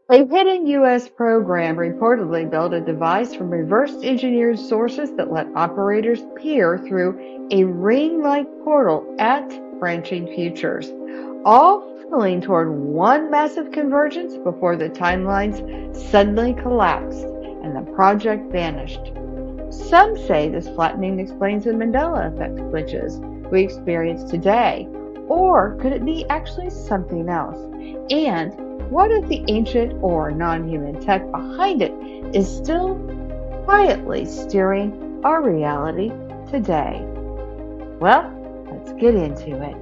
A hidden U.S. program reportedly built a device from reverse-engineered sources that let operators peer through a ring-like portal at branching futures, all funneling toward one massive convergence before the timelines suddenly collapsed and the project vanished. Some say this flattening explains the Mandela effect glitches we experience today, or could it be actually something else? And what if the ancient or non-human tech behind it is still quietly steering our reality today? Well, let's get into it.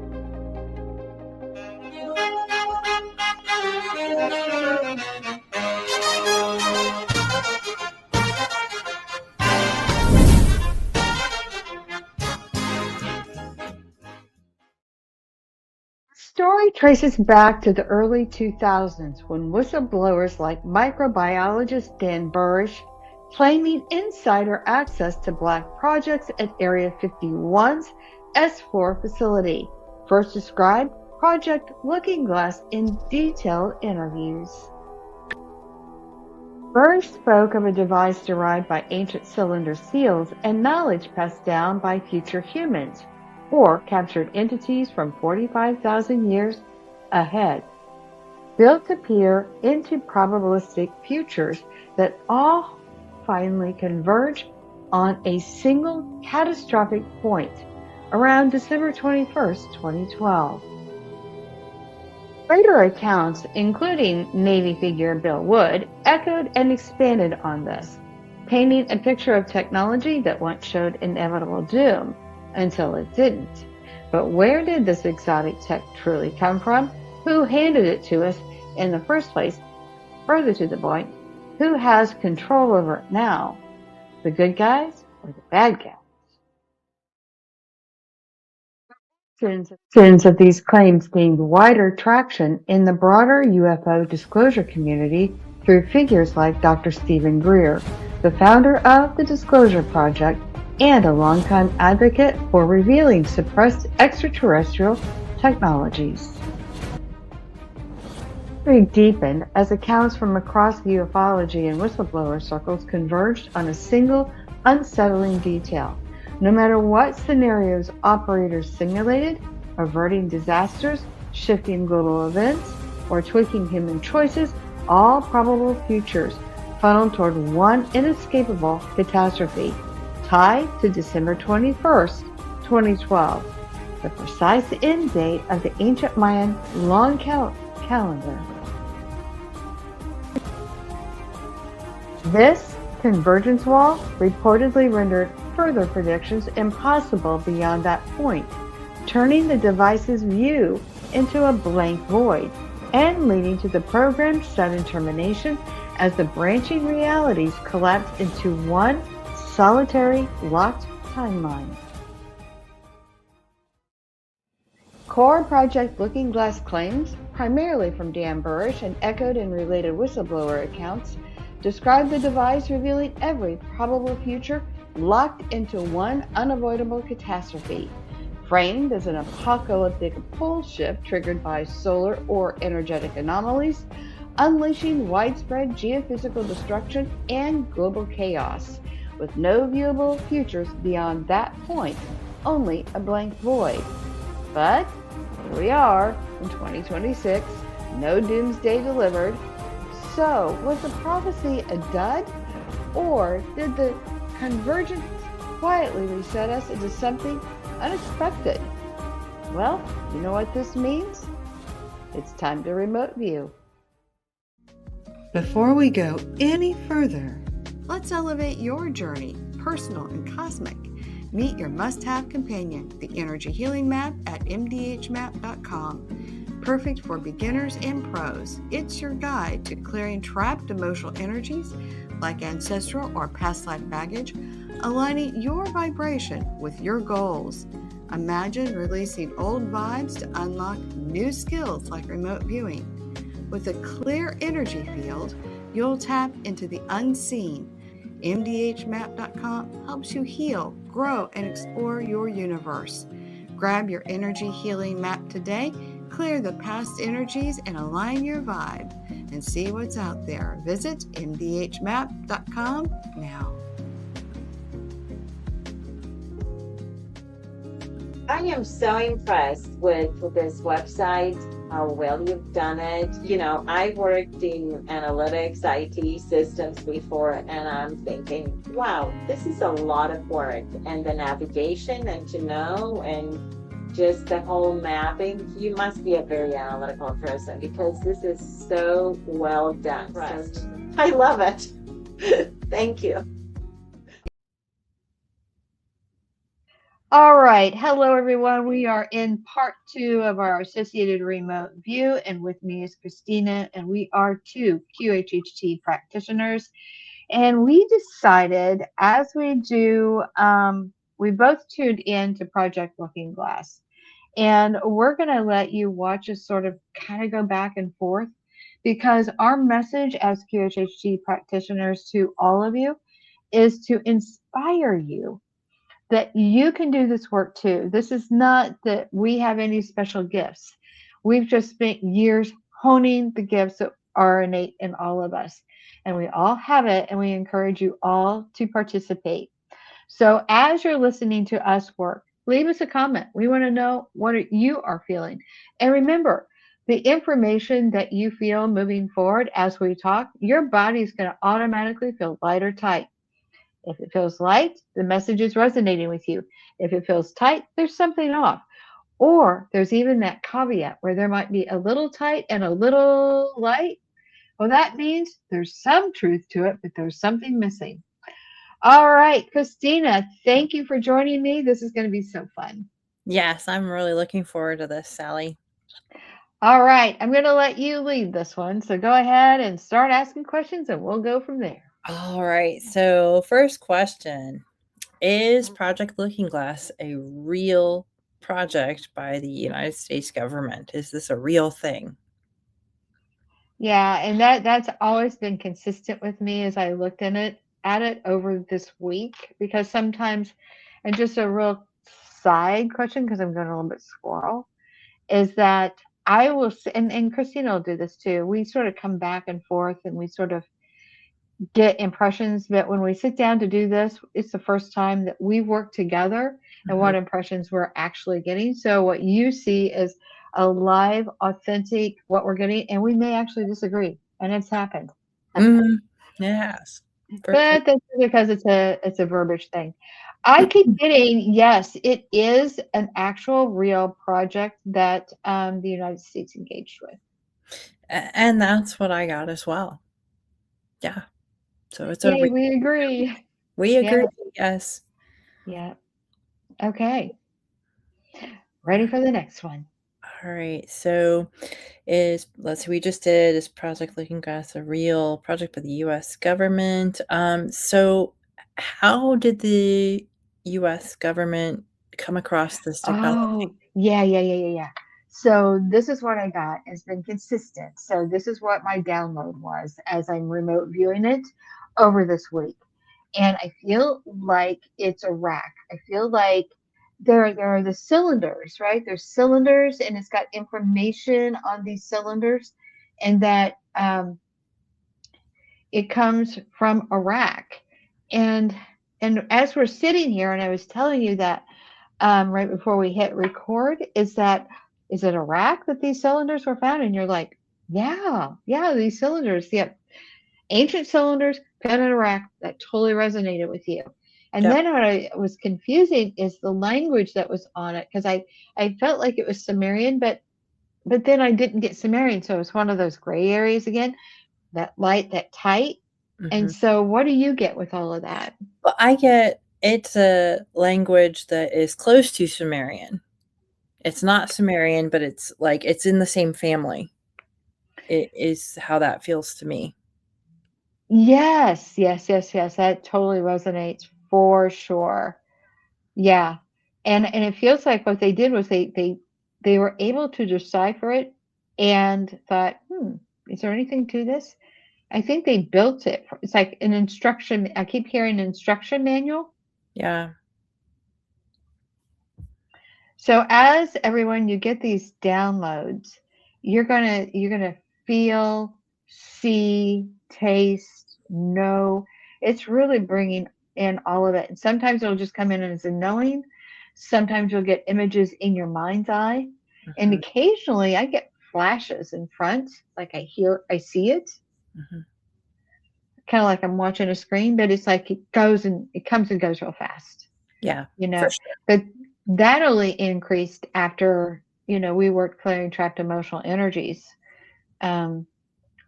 The story traces back to the early 2000s when whistleblowers like microbiologist Dan Burrish claiming insider access to black projects at Area 51's S4 facility first described Project Looking Glass in detailed interviews. Burrish spoke of a device derived by ancient cylinder seals and knowledge passed down by future humans, or captured entities from 45,000 years ahead, built to peer into probabilistic futures that all finally converge on a single catastrophic point around December 21st, 2012. Later accounts, including Navy figure Bill Wood, echoed and expanded on this, painting a picture of technology that once showed inevitable doom until it didn't. But where did this exotic tech truly come from? Who handed it to us in the first place? Further to the point, who has control over it now? The good guys or the bad guys? Since of these claims gained wider traction in the broader UFO disclosure community through figures like Dr. Stephen Greer, the founder of the Disclosure Project and a longtime advocate for revealing suppressed extraterrestrial technologies. It deepened as accounts from across the ufology and whistleblower circles converged on a single unsettling detail. No matter what scenarios operators simulated, averting disasters, shifting global events, or tweaking human choices, all probable futures funneled toward one inescapable catastrophe, tied to December 21st, 2012, the precise end date of the ancient Mayan long calendar. This Convergence Wall reportedly rendered further predictions impossible beyond that point, turning the device's view into a blank void and leading to the program's sudden termination as the branching realities collapsed into one solitary locked timeline. Core Project Looking Glass claims, primarily from Dan Burrish and echoed in related whistleblower accounts, describe the device revealing every probable future locked into one unavoidable catastrophe, framed as an apocalyptic pole shift triggered by solar or energetic anomalies, unleashing widespread geophysical destruction and global chaos, with no viewable futures beyond that point, only a blank void. But here we are in 2026, no doomsday delivered. So, was the prophecy a dud? Or did the convergence quietly reset us into something unexpected? Well, you know what this means? It's time to remote view. Before we go any further, let's elevate your journey, personal and cosmic. Meet your must-have companion, the Energy Healing Map at mdhmap.com. Perfect for beginners and pros, it's your guide to clearing trapped emotional energies like ancestral or past life baggage, aligning your vibration with your goals. Imagine releasing old vibes to unlock new skills like remote viewing. With a clear energy field, you'll tap into the unseen. mdhmap.com helps you heal, grow, and explore your universe. Grab your energy healing map today, clear the past energies, and align your vibe. and see what's out there. Visit mdhmap.com now. I am so impressed with this website, how well you've done it. You know, I worked in analytics, IT systems before, and I'm thinking, wow, this is a lot of work. And the navigation and to know and just the whole mapping, you must be a very analytical person because this is so well done. So, I love it. Thank you. All right. Hello, everyone. We are in part 2 of our associated remote view, and with me is Christina, and we are 2 QHHT practitioners. And we decided, as we do, we both tuned in to Project Looking Glass, and we're going to let you watch us sort of kind of go back and forth because our message as QHHT practitioners to all of you is to inspire you that you can do this work too. This is not that we have any special gifts. We've just spent years honing the gifts that are innate in all of us. And we all have it, and we encourage you all to participate. So as you're listening to us work, leave us a comment. We want to know what you are feeling. And remember, the information that you feel moving forward as we talk, your body is going to automatically feel light or tight. If it feels light, the message is resonating with you. If it feels tight, there's something off. Or there's even that caveat where there might be a little tight and a little light. Well, that means there's some truth to it, but there's something missing. All right, Christina, thank you for joining me. This is going to be so fun. Yes, I'm really looking forward to this, Sally. All right, I'm going to let you lead this one. So go ahead and start asking questions and we'll go from there. All right. So, first question, is Project Looking Glass a real project by the United States government? Is this a real thing? Yeah, and that's always been consistent with me as I looked at it over this week because sometimes, and just a real side question because I'm going a little bit squirrel, is that I will, and Christina will do this too. We sort of come back and forth and we sort of get impressions, but when we sit down to do this, it's the first time that we work together and what impressions we're actually getting. So what you see is a live, authentic what we're getting, and we may actually disagree, and it's happened. It has. But that's because it's a verbiage thing. I keep getting, yes, it is an actual real project that the United States engaged with. And that's what I got as well. Yeah. So it's Yay, we agree. We agree. Yes. Yeah. Okay. Ready for the next one. All right. So let's see, we just did, is Project Looking Glass a real project by the US government? So how did the US government come across this technology? Oh, yeah. So this is what I got. It's been consistent. So this is what my download was as I'm remote viewing it over this week. And I feel like it's a rack. I feel like there are the cylinders, right? There's cylinders, and it's got information on these cylinders, and that it comes from a rack. And as we're sitting here, and I was telling you that right before we hit record, is it a rack that these cylinders were found? And you're like, yeah, these cylinders, yep. Ancient cylinders put in a rack. That totally resonated with you. And then what was confusing is the language that was on it, because I felt like it was Sumerian, but then I didn't get Sumerian, so it was one of those gray areas again, that light, that tight. And so what do you get with all of that? Well, I get it's a language that is close to Sumerian. It's not Sumerian, but it's like it's in the same family. It is how that feels to me. Yes. That totally resonates for sure. Yeah. And it feels like what they did was they were able to decipher it and thought, is there anything to this? I think they built it. It's like an instruction. I keep hearing instruction manual. Yeah. So as everyone, you get these downloads, you're gonna feel see, taste, know. It's really bringing in all of it. And sometimes it'll just come in as a knowing. Sometimes you'll get images in your mind's eye. And Mhm. occasionally I get flashes in front, like I see it, Mhm. kind of like I'm watching a screen, but it's like it comes and goes real fast, Yeah, you for know. sure. But that only increased after, we worked clearing trapped emotional energies. Um,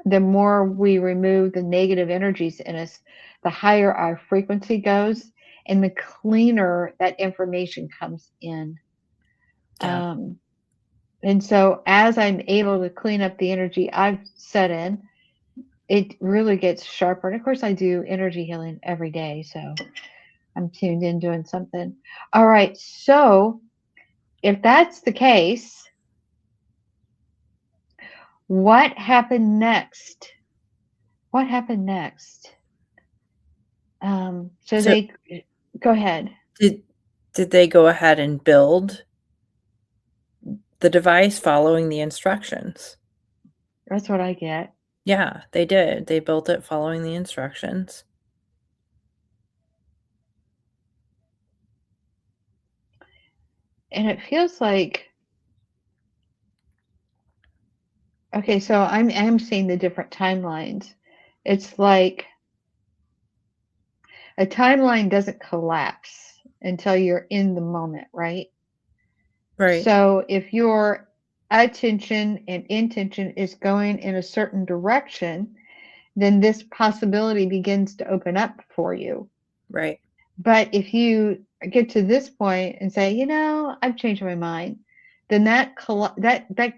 the more we remove the negative energies in us, the higher our frequency goes and the cleaner that information comes in. Yeah. Um, and so as I'm able to clean up the energy I've set in, it really gets sharper. And of course, I do energy healing every day. So I'm tuned in doing something. All right. So if that's the case, what happened next? What happened next? So So they go ahead. did they go ahead and build the device following the instructions? That's what I get. Yeah, they did. They built it following the instructions. And it feels like, okay, so I'm seeing the different timelines. It's like a timeline doesn't collapse until you're in the moment, right? Right. So if your attention and intention is going in a certain direction, then this possibility begins to open up for you. Right. But if you get to this point and say, I've changed my mind, then that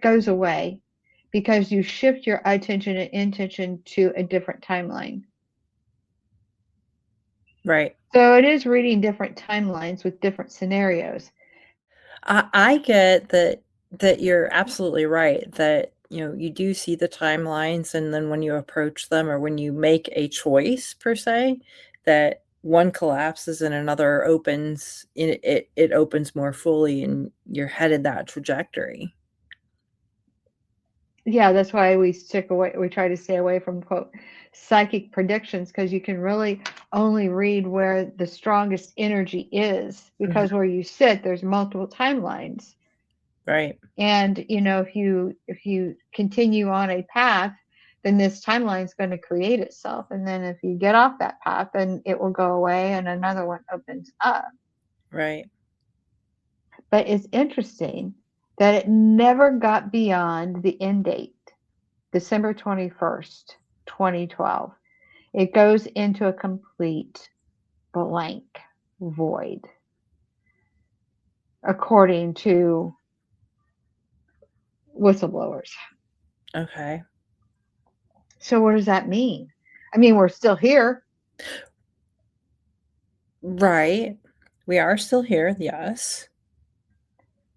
goes away because you shift your attention and intention to a different timeline. Right. So it is reading different timelines with different scenarios. I get that you're absolutely right, that, you do see the timelines, and then when you approach them or when you make a choice per se, that one collapses and another opens, it opens more fully and you're headed that trajectory. Yeah, that's why we try to stay away from quote psychic predictions because you can really only read where the strongest energy is Mhm. because where you sit, there's multiple timelines. Right. And if you continue on a path, then this timeline is going to create itself. And then if you get off that path, then it will go away and another one opens up. Right. But it's interesting that it never got beyond the end date, December 21st, 2012. It goes into a complete blank void, according to whistleblowers. Okay. So, what does that mean? I mean, we're still here. Right. We are still here, yes.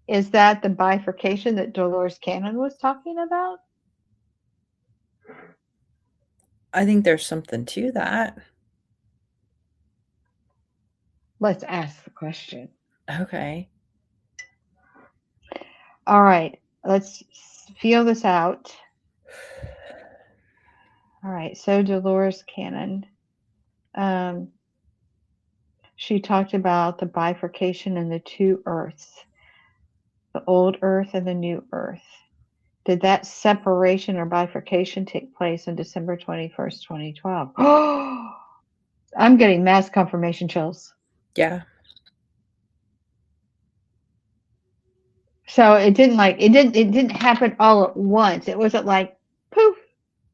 Is that the bifurcation that Dolores Cannon was talking about? I think there's something to that. Let's ask the question. Okay. All right, let's feel this out. All right, so Dolores Cannon, she talked about the bifurcation in the two earths, the old earth and the new earth. Did that separation or bifurcation take place on December 21st, 2012? Oh, I'm getting mass confirmation chills. Yeah. So it didn't happen all at once. It wasn't like poof,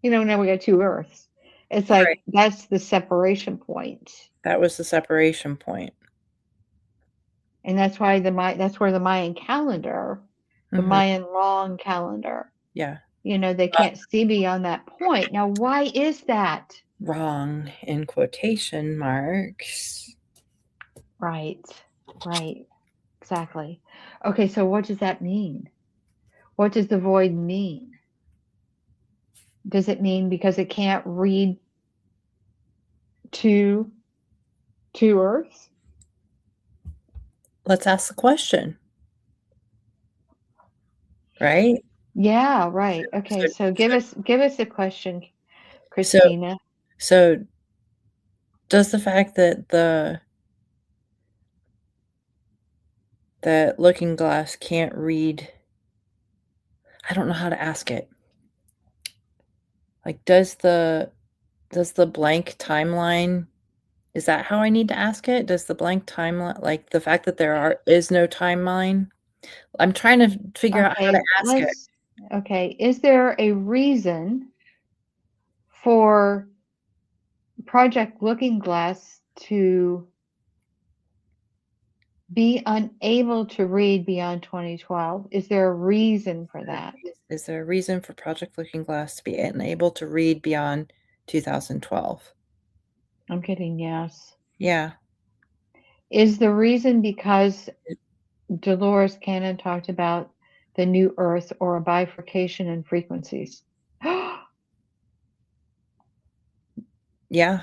now we got two earths. It's like Right. that's the separation point. That was the separation point. And that's why that's where the Mayan calendar, the Mhm. Mayan long calendar, Yeah. they can't see beyond that point. Now, why is that? Wrong in quotation marks. Right. Right. Exactly. Okay, so what does that mean? What does the void mean? Does it mean because it can't read two earths? Let's ask the question, right? Yeah, right. Okay, So so give us a question. Christina. So does the fact that that looking glass can't read, I don't know how to ask it. Like, does the blank timeline, is that how I need to ask it? Does the blank timeline, like the fact that is no timeline? I'm trying to figure out how to Okay, ask it. okay. Is there a reason for Project Looking Glass to be unable to read beyond 2012? Is there a reason for that? Is there a reason for Project Looking Glass to be unable to read beyond 2012? I'm getting yes. Yeah. Is the reason because Dolores Cannon talked about the new Earth or a bifurcation in frequencies? Yeah.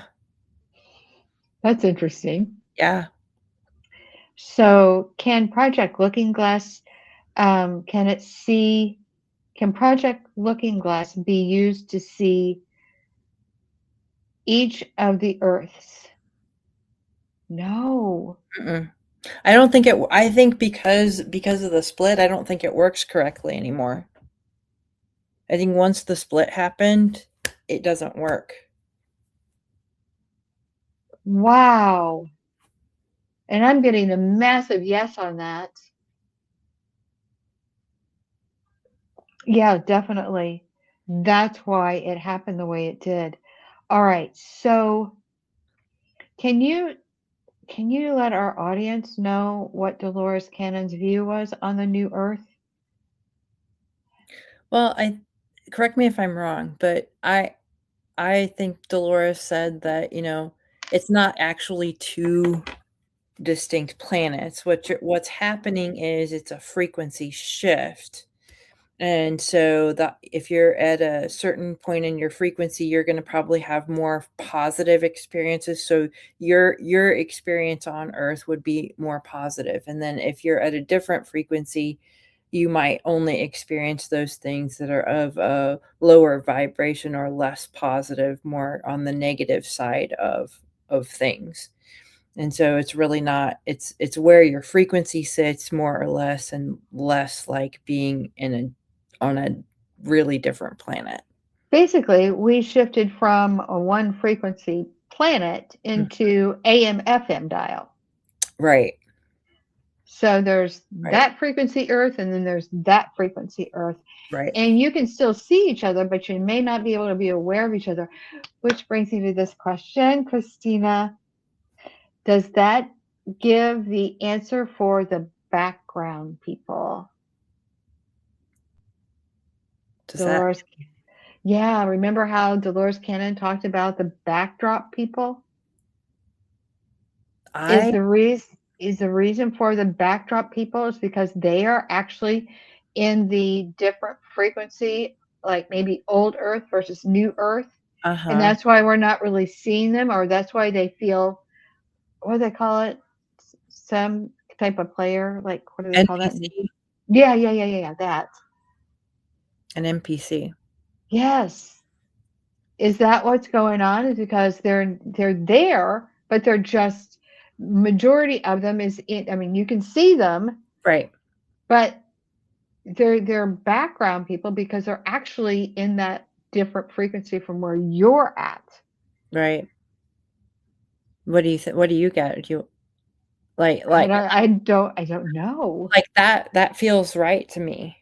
That's interesting. Yeah. So, can Project Looking Glass, can Project Looking Glass be used to see each of the Earths? No. Mm-mm. I don't think I think because of the split, I don't think it works correctly anymore. I think once the split happened, it doesn't work. Wow. And I'm getting a massive yes on that. Yeah, definitely. That's why it happened the way it did. All right. So, can you let our audience know what Dolores Cannon's view was on the new Earth? Well, correct me if I'm wrong, but I think Dolores said that, it's not actually two distinct planets. What's happening is it's a frequency shift. And so that if you're at a certain point in your frequency, you're going to probably have more positive experiences. So your experience on Earth would be more positive. And then if you're at a different frequency, you might only experience those things that are of a lower vibration or less positive, more on the negative side of things. And so it's really not, it's where your frequency sits more or less, and less like being on a really different planet. Basically, we shifted from a one frequency planet into AM FM dial. Right. So there's Right. that frequency Earth, and then there's that frequency Earth. Right. And you can still see each other, but you may not be able to be aware of each other. Which brings me to this question, Christina. Does that give the answer for the background people? Does Dolores, yeah, remember how Dolores Cannon talked about the backdrop people? Is I the reason for the backdrop people is because they are actually in the different frequency, like maybe old Earth versus new Earth, and uh-huh. that's why we're not really seeing them, or that's why they feel, what do they call it? Some type of player, like what do they call that? NPC. Yeah, that. An NPC. Yes. Is that what's going on? Is because they're there, but they're just, majority of them is in, I mean, you can see them, Right. but they're background people because they're actually in that different frequency from where you're at. Right. What do you think? What do you get? Do you I don't know. like that feels right to me.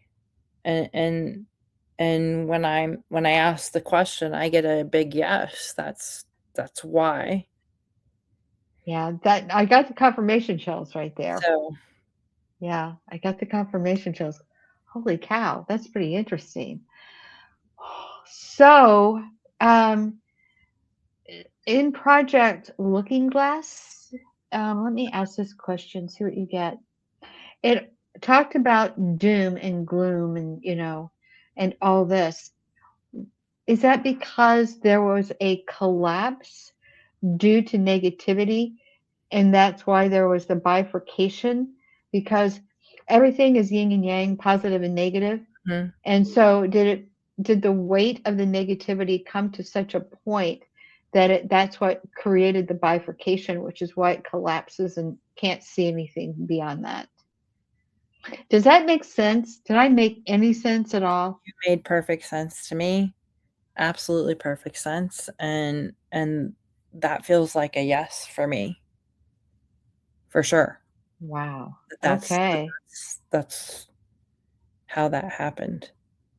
And when I ask the question, I get a big yes. That's why. Yeah, that I got the confirmation chills right there. So Yeah, I got the confirmation chills. Holy cow, that's pretty interesting. So, in Project Looking Glass, let me ask this question, see what you get. It talked about doom and gloom and, and all this. Is that because there was a collapse due to negativity, and that's why there was the bifurcation? Because everything is yin and yang, positive and negative. mhm. And so did the weight of the negativity come to such a point that that's what created the bifurcation, which is why it collapses and can't see anything beyond that? Does that make sense? Did I make any sense at all? You made perfect sense to me. Absolutely perfect sense, and that feels like a yes for me. For sure. Wow. That's Okay. that's how that happened.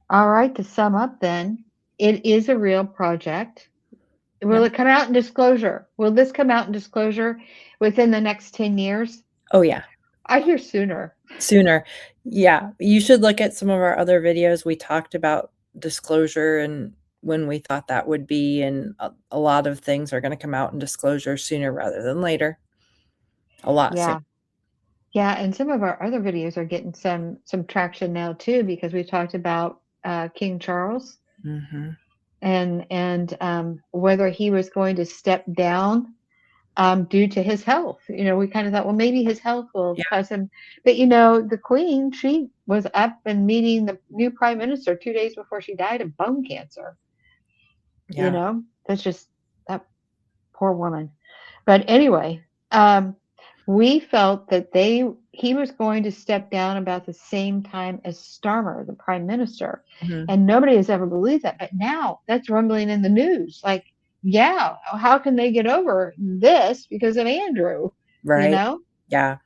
All right, to sum up then, it is a real project. Will Yep. it come out in disclosure? Will this come out in disclosure within the next 10 years? Oh, yeah. I hear sooner. Sooner. Yeah. You should look at some of our other videos. We talked about disclosure and when we thought that would be, and a lot of things are gonna come out in disclosure sooner rather than later. A lot sooner. Yeah. Yeah, and some of our other videos are getting some traction now too, because we talked about King Charles Mhm. and whether he was going to step down due to his health. We kind of thought, well, maybe his health will Yeah. cause him. But the Queen, she was up and meeting the new Prime Minister 2 days before she died of bone cancer. Yeah. That's just that poor woman. But anyway, we felt that he was going to step down about the same time as Starmer, the Prime Minister, Mhm. and nobody has ever believed that. But now that's rumbling in the news. Like, yeah, how can they get over this because of Andrew? Right. Yeah.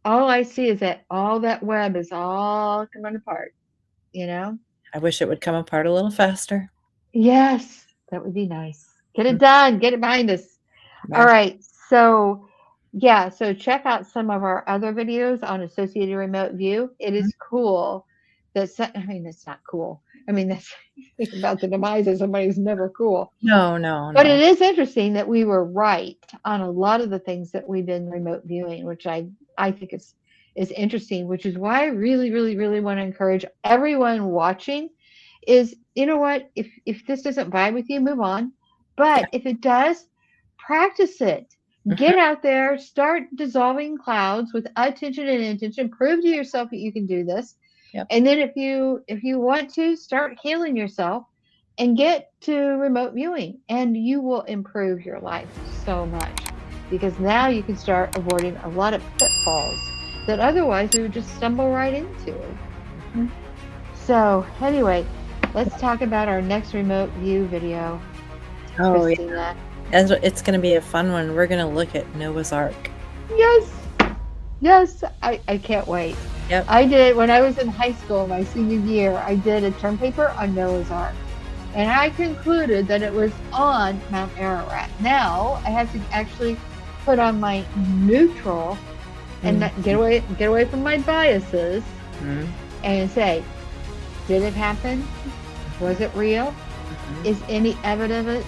All I see is that all that web is all coming apart. I wish it would come apart a little faster. Yes, that would be nice. Get Mm. it done. Get it behind us. All Right. right. So, yeah, so check out some of our other videos on associated remote view. It is cool. It's not cool. That's about the demise of somebody who's never cool. No. But it is interesting that we were right on a lot of the things that we've been remote viewing, which I think is interesting, which is why I really, really, really want to encourage everyone watching is, you know what, if this doesn't vibe with you, move on. But if it does, practice it. Get out there, start dissolving clouds with attention and intention. Prove to yourself that you can do this. Yep. And then if you want to, start healing yourself and get to remote viewing, and you will improve your life so much, because now you can start avoiding a lot of pitfalls that otherwise we would just stumble right into. Mhm. So anyway, let's talk about our next remote view video. Oh, Christina. yeah. It's going to be a fun one. We're going to look at Noah's Ark. Yes, I can't wait. Yep. I did, when I was in high school, my senior year, I did a term paper on Noah's Ark. And I concluded that it was on Mount Ararat. Now I have to actually put on my neutral and get away from my biases and say, did it happen? Was it real? Is any evidence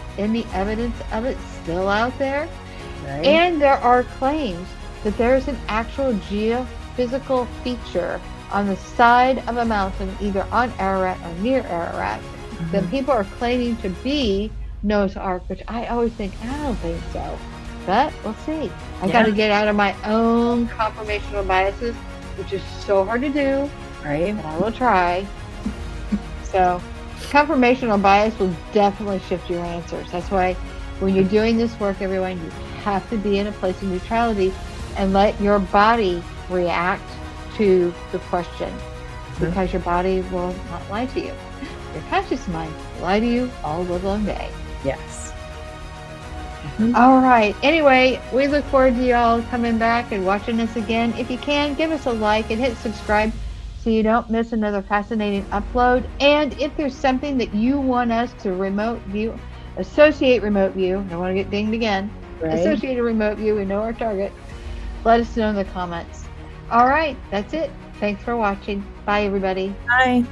of it still out there? Right. And there are claims that there's an actual geophysical feature on the side of a mountain, either on Ararat or near Ararat, that people are claiming to be Noah's Ark, which I always think, I don't think so. But we'll see. I got to get out of my own confirmational biases, which is so hard to do. Right. But I will try. So confirmational bias will definitely shift your answers. That's why when you're doing this work, everyone, you have to be in a place of neutrality and let your body react to the question, because your body will not lie to you. Your conscious mind will lie to you all the long day. Yes. All right. Anyway, we look forward to y'all coming back and watching us again. If you can, give us a like and hit subscribe so you don't miss another fascinating upload. And if there's something that you want us to remote view, associate remote view, I don't want to get dinged again, associated remote view, we know our target, let us know in the comments. All right, that's it. Thanks for watching. Bye, everybody. Bye.